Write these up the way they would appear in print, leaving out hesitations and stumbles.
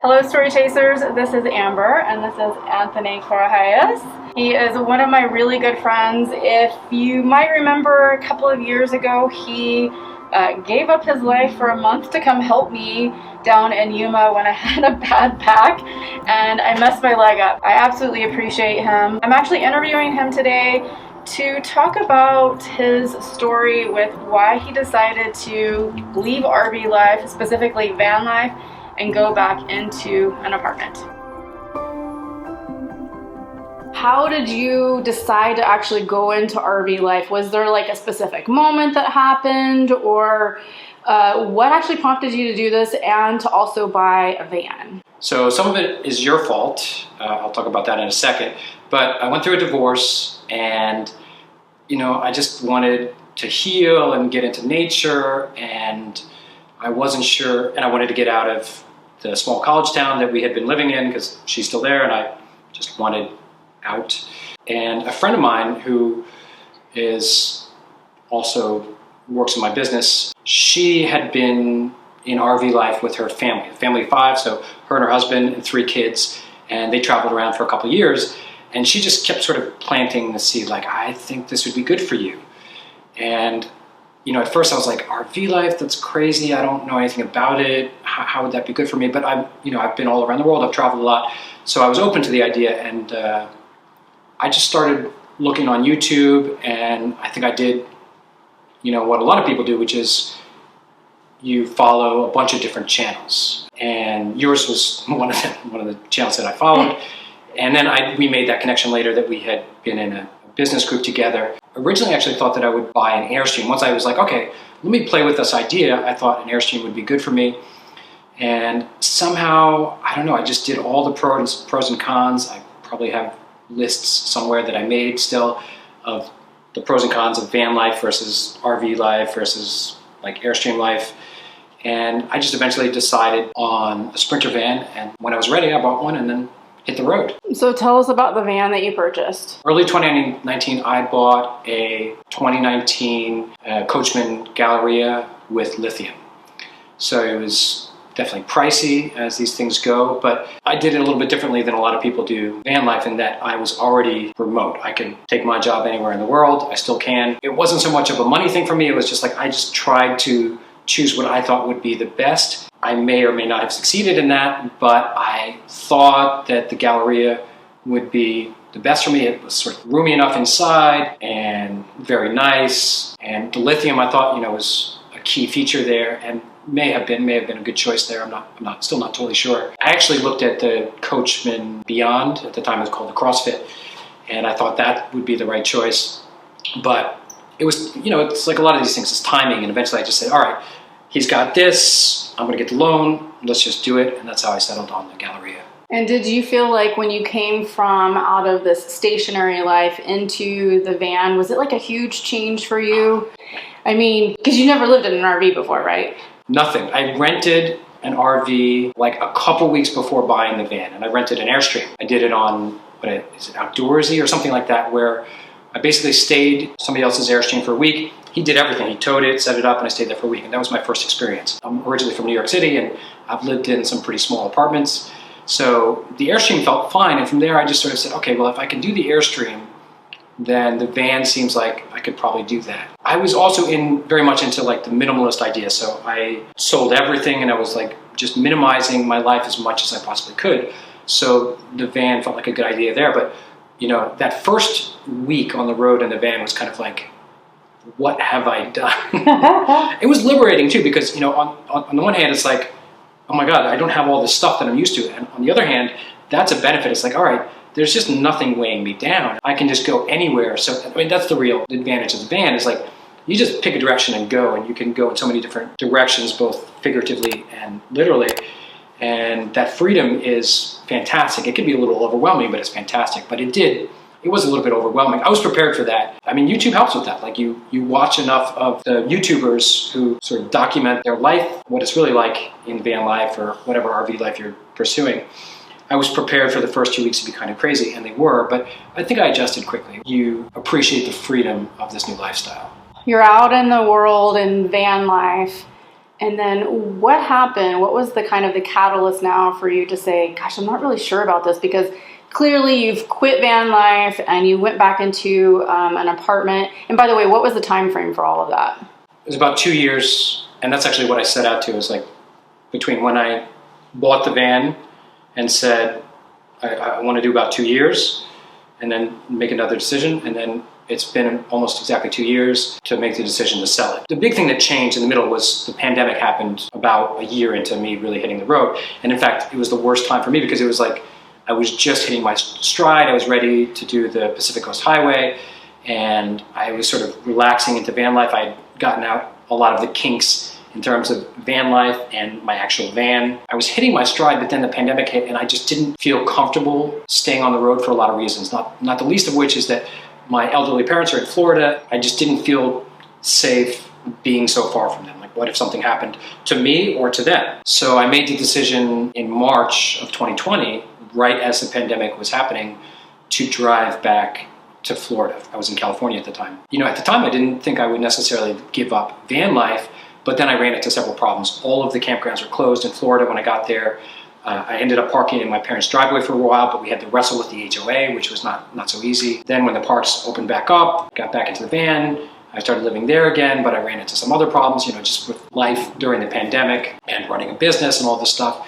Hello, Story Chasers. This is Amber, and this is Anthony Korahais. He is one of my really good friends. If you might remember, a couple of years ago, he gave up his life for a month to come help me down in Yuma when I had a bad back and I messed my leg up. I absolutely appreciate him. I'm actually interviewing him today to talk about his story with why he decided to leave RV life, specifically van life, and go back into an apartment. How did you decide to actually go into RV life? Was there like a specific moment that happened, or what actually prompted you to do this and to also buy a van? So some of it is your fault. I'll talk about that in a second. But I went through a divorce and, I just wanted to heal and get into nature, and I wasn't sure, and I wanted to get out of the small college town that we had been living in because she's still there and I just wanted out. And a friend of mine who is also works in my business, she had been in RV life with her family, a family of 5, so her and her husband and 3 kids, and they traveled around for a couple of years, and she just kept sort of planting the seed, like, I think this would be good for you. And at first I was like, RV life, that's crazy. I don't know anything about it. How would that be good for me? But I've been all around the world. I've traveled a lot. So I was open to the idea, and I just started looking on YouTube, and I think I did, what a lot of people do, which is you follow a bunch of different channels. And yours was one of the channels that I followed. And then we made that connection later that we had been in a business group together. Originally, I actually thought that I would buy an Airstream. Once I was like, okay, let me play with this idea, I thought an Airstream would be good for me. And somehow, I don't know, I just did all the pros and cons. I probably have lists somewhere that I made still of the pros and cons of van life versus RV life versus like Airstream life. And I just eventually decided on a Sprinter van. And when I was ready, I bought one and then hit the road. So tell us about the van that you purchased. Early 2019, I bought a 2019 Coachman Galleria with lithium. So it was definitely pricey as these things go, but I did it a little bit differently than a lot of people do van life in that I was already remote. I can take my job anywhere in the world. I still can. It wasn't so much of a money thing for me. It was just like I just tried to choose what I thought would be the best. I may or may not have succeeded in that, but I thought that the Galleria would be the best for me. It was sort of roomy enough inside and very nice. And the lithium, I thought, was a key feature there, and may have been a good choice there. I'm still not totally sure. I actually looked at the Coachman Beyond. At the time it was called the CrossFit, and I thought that would be the right choice. But it was, it's like a lot of these things, it's timing, and eventually I just said, all right, he's got this, I'm gonna get the loan, let's just do it, and that's how I settled on the Galleria. And did you feel like when you came from out of this stationary life into the van, was it like a huge change for you? I mean, because you never lived in an RV before, right? Nothing. I rented an RV like a couple weeks before buying the van, and I rented an Airstream. I did it on, is it Outdoorsy or something like that, where I basically stayed somebody else's Airstream for a week. He did everything. He towed it, set it up, and I stayed there for a week. And that was my first experience. I'm originally from New York City, and I've lived in some pretty small apartments. So the Airstream felt fine. And from there, I just sort of said, okay, well, if I can do the Airstream, then the van seems like I could probably do that. I was also very much into like the minimalist idea. So I sold everything, and I was like just minimizing my life as much as I possibly could. So the van felt like a good idea there. But, that first week on the road in the van was kind of like, what have I done? It was liberating too, because on the one hand it's like, oh my god, I don't have all this stuff that I'm used to, and on the other hand, that's a benefit. It's like, all right, there's just nothing weighing me down. I can just go anywhere. So that's the real advantage of the van, is like you just pick a direction and go, and you can go in so many different directions, both figuratively and literally, and that freedom is fantastic. It can be a little overwhelming, but it's fantastic. But it was a little bit overwhelming. I was prepared for that. I mean, YouTube helps with that. Like you watch enough of the YouTubers who sort of document their life, what it's really like in van life or whatever RV life you're pursuing. I was prepared for the first 2 weeks to be kind of crazy, and they were, but I think I adjusted quickly. You appreciate the freedom of this new lifestyle. You're out in the world in van life, And then what happened? What was the kind of the catalyst now for you to say, gosh, I'm not really sure about this? Because clearly you've quit van life and you went back into an apartment. And by the way, what was the time frame for all of that? It was about 2 years, and that's actually what I set out to, is like between when I bought the van and said I want to do about 2 years and then make another decision, and then it's been almost exactly 2 years to make the decision to sell it. The big thing that changed in the middle was the pandemic happened about a year into me really hitting the road. And in fact, it was the worst time for me because it was like I was just hitting my stride. I was ready to do the Pacific Coast Highway, and I was sort of relaxing into van life. I had gotten out a lot of the kinks in terms of van life and my actual van. I was hitting my stride, but then the pandemic hit and I just didn't feel comfortable staying on the road for a lot of reasons, not the least of which is that my elderly parents are in Florida. I just didn't feel safe being so far from them. Like, what if something happened to me or to them? So I made the decision in March of 2020, right as the pandemic was happening, to drive back to Florida. I was in California at the time. At the time I didn't think I would necessarily give up van life, but then I ran into several problems. All of the campgrounds were closed in Florida when I got there. I ended up parking in my parents' driveway for a while, but we had to wrestle with the HOA, which was not so easy. Then when the parks opened back up, got back into the van, I started living there again, but I ran into some other problems, just with life during the pandemic and running a business and all this stuff.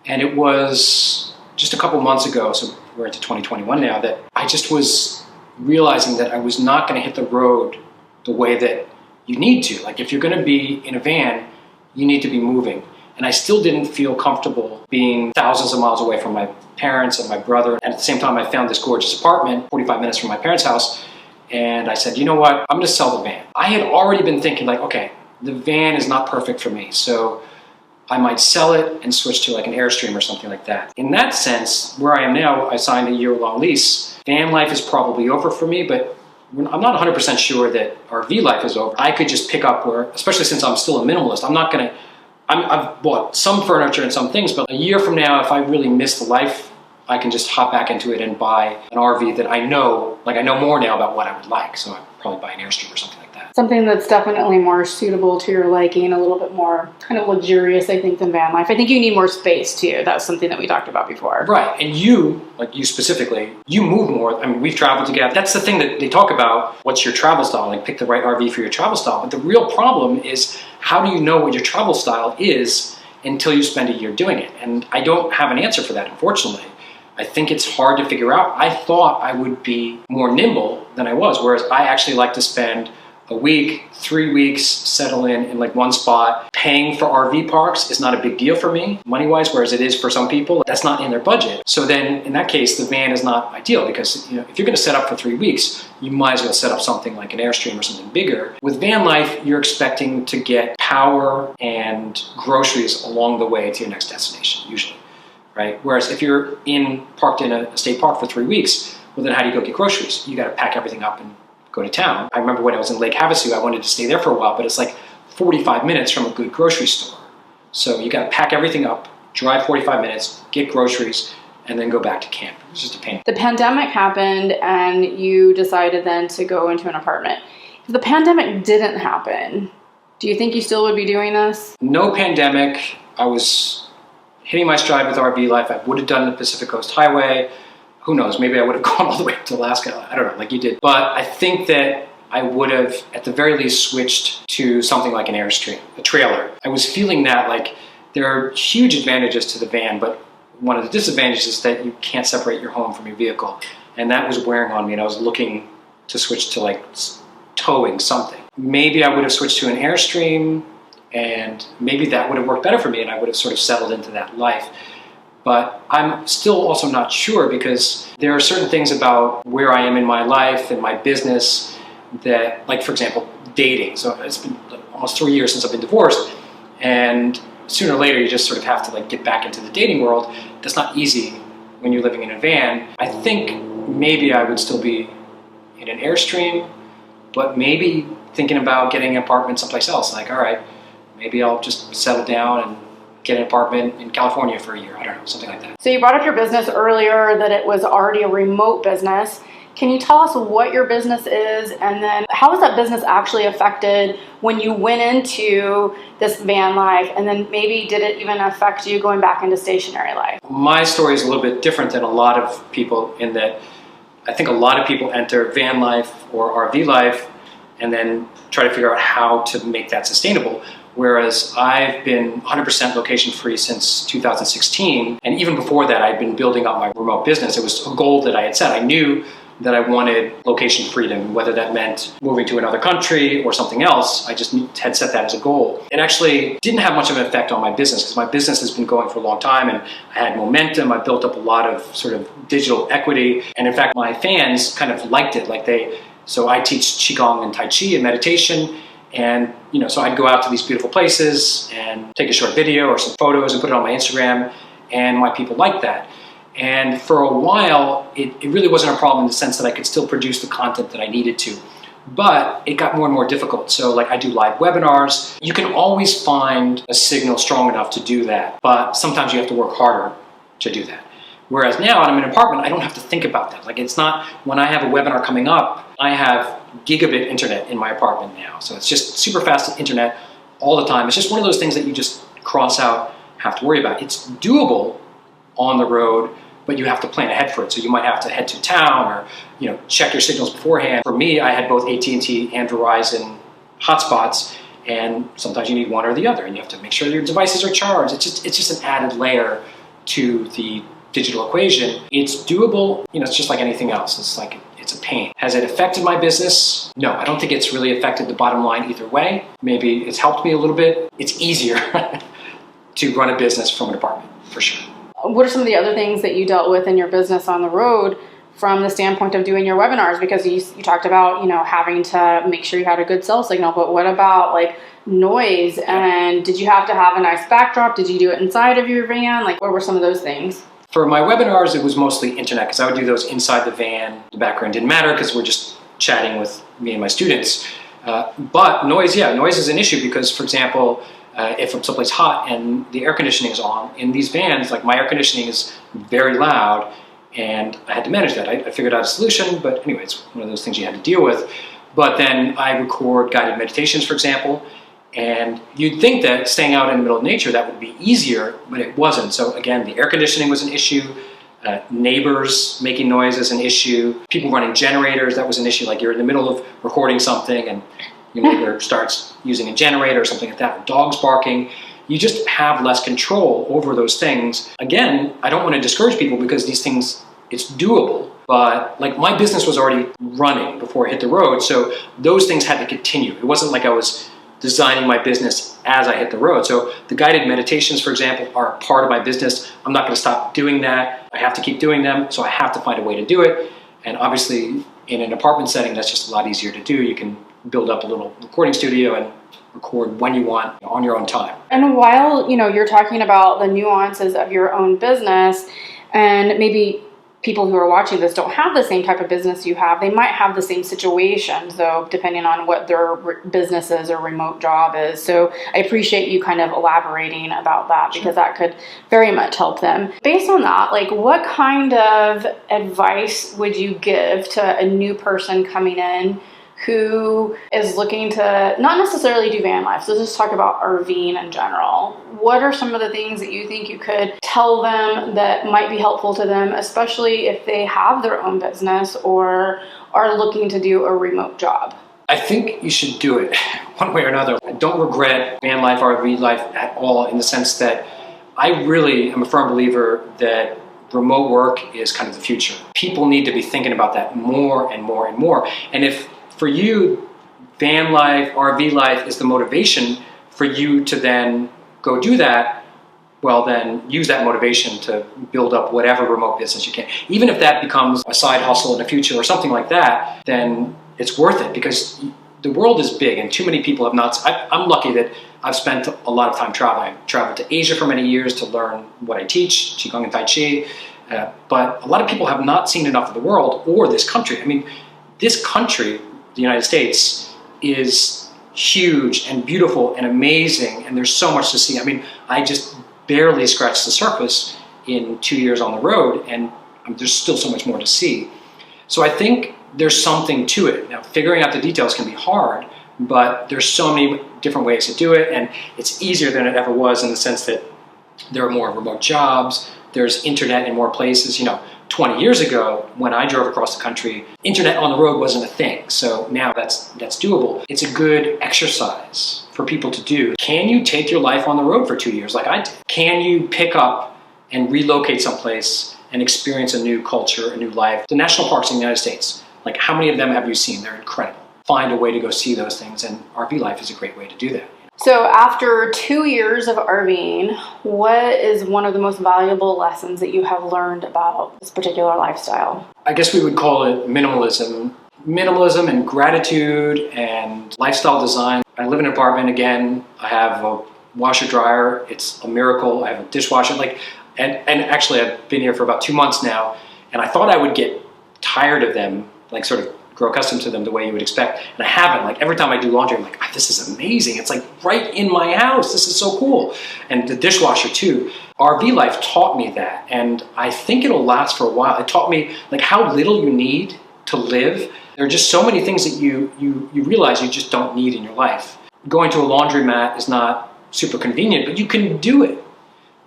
And it was just a couple months ago, so we're into 2021 now, that I just was realizing that I was not going to hit the road the way that you need to. Like, if you're going to be in a van, you need to be moving. And I still didn't feel comfortable being thousands of miles away from my parents and my brother. And at the same time, I found this gorgeous apartment 45 minutes from my parents' house. And I said, you know what? I'm going to sell the van. I had already been thinking like, okay, the van is not perfect for me. So I might sell it and switch to like an Airstream or something like that. In that sense, where I am now, I signed a year-long lease. Van life is probably over for me, but I'm not 100% sure that RV life is over. I could just pick up where, especially since I'm still a minimalist, I've bought some furniture and some things, but a year from now, if I really miss the life, I can just hop back into it and buy an RV that I know more now about what I would like. So I'd probably buy an Airstream or something like that. Something that's definitely more suitable to your liking, a little bit more kind of luxurious, I think, than van life. I think you need more space too. That's something that we talked about before. Right, and you specifically, you move more. I mean, we've traveled together. That's the thing that they talk about. What's your travel style? Like, pick the right RV for your travel style. But the real problem is, how do you know what your travel style is until you spend a year doing it? And I don't have an answer for that, unfortunately. I think it's hard to figure out. I thought I would be more nimble than I was, whereas I actually like to spend a week, 3 weeks, settle in like one spot. Paying for RV parks is not a big deal for me, money-wise, whereas it is for some people. That's not in their budget. So then, in that case, the van is not ideal because if you're going to set up for 3 weeks, you might as well set up something like an Airstream or something bigger. With van life, you're expecting to get power and groceries along the way to your next destination, usually, right? Whereas if you're parked in a state park for 3 weeks, well, then how do you go get groceries? You got to pack everything up and go to town. I remember when I was in Lake Havasu, I wanted to stay there for a while, but it's like 45 minutes from a good grocery store. So you got to pack everything up, drive 45 minutes, get groceries, and then go back to camp. It was just a pain. The pandemic happened and you decided then to go into an apartment. If the pandemic didn't happen, do you think you still would be doing this? No pandemic. I was hitting my stride with RV life. I would have done the Pacific Coast Highway. Who knows, maybe I would have gone all the way up to Alaska. I don't know, like you did. But I think that I would have, at the very least, switched to something like an Airstream, a trailer. I was feeling that, like, there are huge advantages to the van, but one of the disadvantages is that you can't separate your home from your vehicle. And that was wearing on me, and I was looking to switch to, like, towing something. Maybe I would have switched to an Airstream, and maybe that would have worked better for me, and I would have sort of settled into that life. But I'm still also not sure because there are certain things about where I am in my life and my business that, like, for example, dating. So it's been almost 3 years since I've been divorced, and sooner or later you just sort of have to like get back into the dating world. That's not easy when you're living in a van. I think maybe I would still be in an Airstream, but maybe thinking about getting an apartment someplace else. Like, all right, maybe I'll just settle down and get an apartment in California for a year. I don't know, something like that. So you brought up your business earlier, that it was already a remote business. Can you tell us what your business is, and then how was that business actually affected when you went into this van life, and then maybe did it even affect you going back into stationary life? My story is a little bit different than a lot of people in that I think a lot of people enter van life or RV life and then try to figure out how to make that sustainable. Whereas I've been 100% location free since 2016. And even before that, I'd been building up my remote business. It was a goal that I had set. I knew that I wanted location freedom, whether that meant moving to another country or something else. I just had set that as a goal. It actually didn't have much of an effect on my business because my business has been going for a long time and I had momentum. I built up a lot of sort of digital equity. And in fact, my fans kind of liked it. So I teach Qigong and Tai Chi and meditation. And, so I'd go out to these beautiful places and take a short video or some photos and put it on my Instagram. And my people liked that. And for a while, it really wasn't a problem in the sense that I could still produce the content that I needed to. But it got more and more difficult. So I do live webinars. You can always find a signal strong enough to do that. But sometimes you have to work harder to do that. Whereas now I'm in an apartment, I don't have to think about that. It's not when I have a webinar coming up, I have gigabit internet in my apartment now. So it's just super fast internet all the time. It's just one of those things that you just cross out, have to worry about. It's doable on the road, but you have to plan ahead for it. So you might have to head to town or check your signals beforehand. For me, I had both AT&T and Verizon hotspots, and sometimes you need one or the other, and you have to make sure your devices are charged. It's just an added layer to the digital equation. It's doable. It's just like anything else. It's a pain. Has it affected my business? No, I don't think it's really affected the bottom line either way. Maybe it's helped me a little bit. It's easier to run a business from an apartment, for sure. What are some of the other things that you dealt with in your business on the road from the standpoint of doing your webinars? Because you talked about, having to make sure you had a good cell signal, but what about noise? And did you have to have a nice backdrop? Did you do it inside of your van? What were some of those things? For my webinars, it was mostly internet because I would do those inside the van. The background didn't matter because we're just chatting with me and my students. But noise is an issue because, for example, if I'm someplace hot and the air conditioning is on, in these vans, my air conditioning is very loud and I had to manage that. I figured out a solution, but anyway, it's one of those things you had to deal with. But then I record guided meditations, for example, and you'd think that staying out in the middle of nature, that would be easier, but it wasn't. So again, the air conditioning was an issue. Neighbors making noise is an issue. People running generators, that was an issue. You're in the middle of recording something and your neighbor starts using a generator or something like that, or dogs barking. You just have less control over those things. Again, I don't want to discourage people because these things, it's doable. But my business was already running before I hit the road, so those things had to continue. It wasn't like I was designing my business as I hit the road. So the guided meditations, for example, are a part of my business. I'm not going to stop doing that. I have to keep doing them, so I have to find a way to do it. And obviously, in an apartment setting, that's just a lot easier to do. You can build up a little recording studio and record when you want on your own time. And while you're talking about the nuances of your own business, and maybe people who are watching this don't have the same type of business you have, they might have the same situations, though, depending on what their business is or remote job is. So I appreciate you kind of elaborating about that because that could very much help them. Based on that, what kind of advice would you give to a new person coming in who is looking to not necessarily do van life, so just talk about RVing in general? What are some of the things that you think you could tell them that might be helpful to them, especially if they have their own business or are looking to do a remote job? I think you should do it one way or another. I don't regret van life, RV life at all, in the sense that I really am a firm believer that remote work is kind of the future. People need to be thinking about that more and more and more. And if for you, van life, RV life is the motivation for you to then go do that, well then use that motivation to build up whatever remote business you can. Even if that becomes a side hustle in the future or something like that, then it's worth it because the world is big and too many people have not. I'm lucky that I've spent a lot of time traveling. I traveled to Asia for many years to learn what I teach, Qigong and Tai Chi, but a lot of people have not seen enough of the world or this country. I mean, this country, the United States, is huge and beautiful and amazing, and there's so much to see. I mean, I just barely scratched the surface in 2 years on the road, and there's still so much more to see. So I think there's something to it. Now, figuring out the details can be hard, but there's so many different ways to do it, and it's easier than it ever was in the sense that there are more remote jobs, there's internet in more places. 20 years ago, when I drove across the country, internet on the road wasn't a thing. So now that's doable. It's a good exercise for people to do. Can you take your life on the road for 2 years like I did? Can you pick up and relocate someplace and experience a new culture, a new life? The national parks in the United States, like how many of them have you seen? They're incredible. Find a way to go see those things, and RV life is a great way to do that. So after 2 years of RVing, what is one of the most valuable lessons that you have learned about this particular lifestyle? I guess we would call it minimalism. Minimalism and gratitude and lifestyle design. I live in an apartment again. I have a washer dryer. It's a miracle. I have a dishwasher. And actually I've been here for about 2 months now, and I thought I would get tired of them, sort of grow accustomed to them the way you would expect. And I haven't. Every time I do laundry, I'm like, this is amazing. It's right in my house. This is so cool. And the dishwasher too. RV life taught me that. And I think it'll last for a while. It taught me how little you need to live. There are just so many things that you realize you just don't need in your life. Going to a laundromat is not super convenient, but you can do it.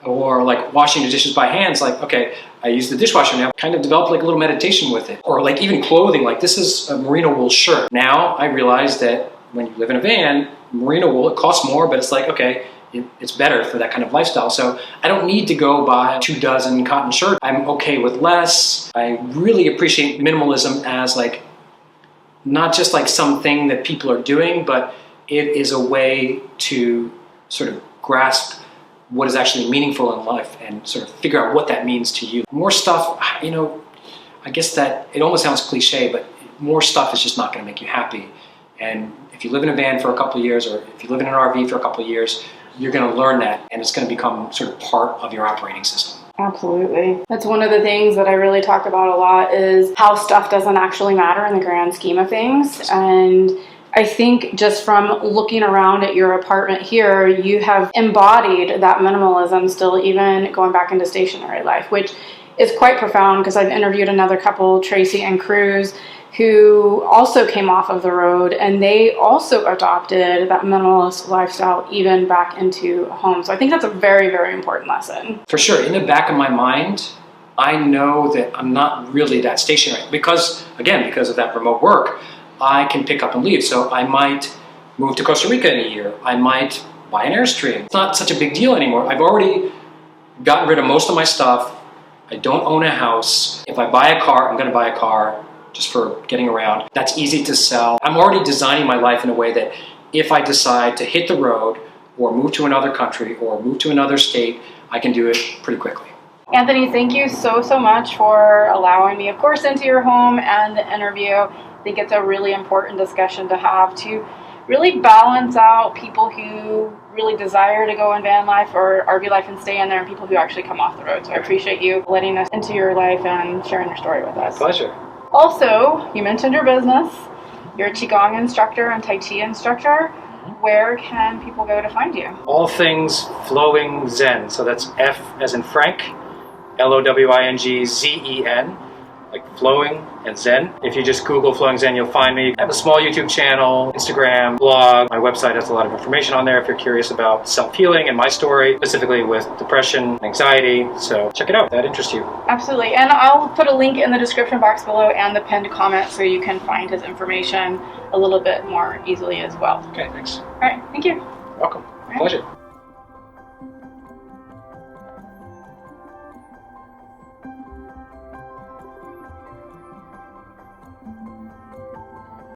Or washing the dishes by hands, okay, I use the dishwasher now, kind of developed a little meditation with it. Or even clothing, this is a merino wool shirt. Now I realize that when you live in a van, merino wool, it costs more, but it's okay, it's better for that kind of lifestyle. So I don't need to go buy 24 cotton shirts. I'm okay with less. I really appreciate minimalism as not just something that people are doing, but it is a way to sort of grasp what is actually meaningful in life and sort of figure out what that means to you. More stuff, I guess that it almost sounds cliche, but more stuff is just not going to make you happy. And if you live in a van for a couple of years, or if you live in an RV for a couple of years, you're going to learn that, and it's going to become sort of part of your operating system. Absolutely. That's one of the things that I really talk about a lot, is how stuff doesn't actually matter in the grand scheme of things. And I think just from looking around at your apartment here, you have embodied that minimalism still, even going back into stationary life, which is quite profound, because I've interviewed another couple, Tracy and Cruz, who also came off of the road, and they also adopted that minimalist lifestyle even back into a home. So I think that's a very, very important lesson. For sure. In the back of my mind, I know that I'm not really that stationary because of that remote work. I can pick up and leave. So I might move to Costa Rica in a year. I might buy an Airstream. It's not such a big deal anymore. I've already gotten rid of most of my stuff. I don't own a house. If I buy a car, I'm going to buy a car just for getting around. That's easy to sell. I'm already designing my life in a way that if I decide to hit the road or move to another country or move to another state, I can do it pretty quickly. Anthony, thank you so much for allowing me, of course, into your home and the interview. I think it's a really important discussion to have, to really balance out people who really desire to go in van life or RV life and stay in there, and people who actually come off the road. So I appreciate you letting us into your life and sharing your story with us. Pleasure. Also, you mentioned your business. You're a Qigong instructor and Tai Chi instructor. Where can people go to find you? All things flowing Zen. So that's F as in Frank, LOWING-ZEN, flowing and Zen. If you just Google Flowing Zen, you'll find me. I have a small YouTube channel, Instagram, blog. My website has a lot of information on there if you're curious about self-healing and my story, specifically with depression and anxiety. So check it out if that interests you. Absolutely. And I'll put a link in the description box below and the pinned comment so you can find his information a little bit more easily as well. Okay, thanks. All right. Thank you. Welcome. All right. Pleasure.